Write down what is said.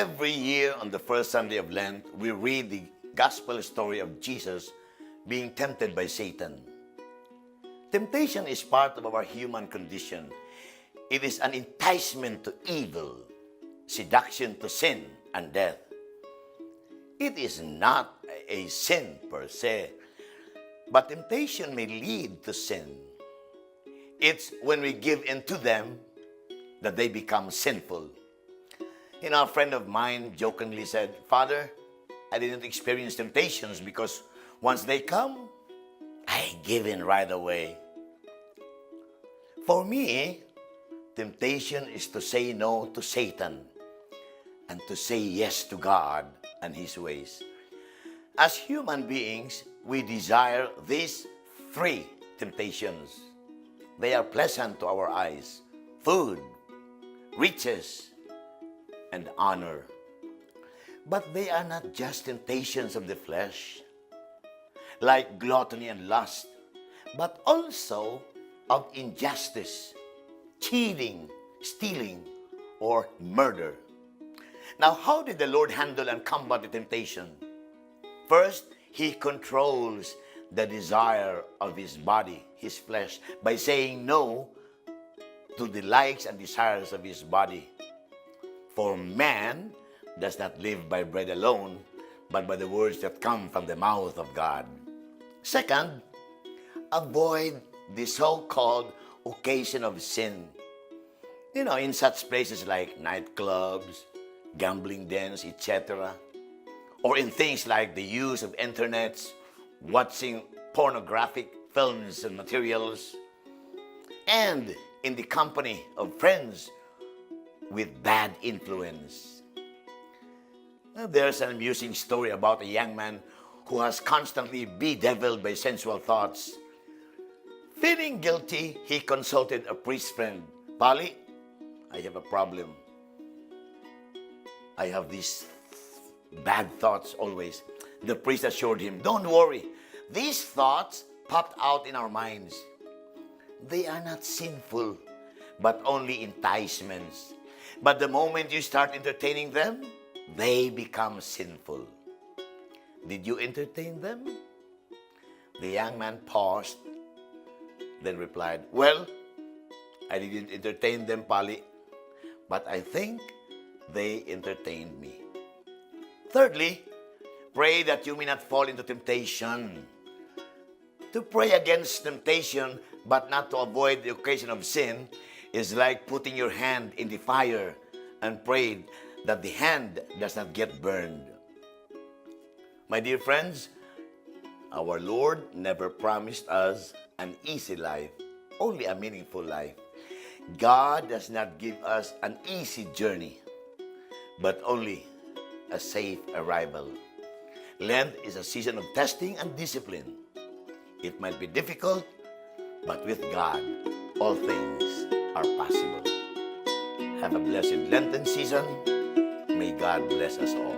Every year on the first Sunday of Lent, we read the gospel story of Jesus being tempted by Satan. Temptation is part of our human condition. It is an enticement to evil, seduction to sin and death. It is not a sin per se, but temptation may lead to sin. It's when we give in to them that they become sinful. A friend of mine jokingly said, "Father, I didn't experience temptations because once they come, I give in right away." For me, temptation is to say no to Satan and to say yes to God and His ways. As human beings, we desire these three temptations. They are pleasant to our eyes: food, riches, and honor. But they are not just temptations of the flesh, like gluttony and lust, but also of injustice, cheating, stealing, or murder. Now, how did the Lord handle and combat the temptation? First, He controls the desire of His body, His flesh, by saying no to the likes and desires of His body. For man does not live by bread alone, but by the words that come from the mouth of God. Second, avoid the so-called occasion of sin. In such places like nightclubs, gambling dens, etc. Or in things like the use of internets, watching pornographic films and materials, and in the company of friends with bad influence. There's an amusing story about a young man who has constantly bedeviled by sensual thoughts. Feeling guilty, he consulted a priest friend. "Pali, I have a problem. I have these bad thoughts always." The priest assured him, "Don't worry. These thoughts popped out in our minds. They are not sinful, but only enticements. But the moment you start entertaining them, they become sinful." "Did you entertain them?" The young man paused, then replied, "Well, I didn't entertain them, Pali, but I think they entertained me." Thirdly, pray that you may not fall into temptation. To pray against temptation, but not to avoid the occasion of sin, is like putting your hand in the fire and prayed that the hand does not get burned. My dear friends, our Lord never promised us an easy life, only a meaningful life. God does not give us an easy journey, but only a safe arrival. Lent is a season of testing and discipline. It might be difficult, but with God, all things are possible. Have a blessed Lenten season. May God bless us all.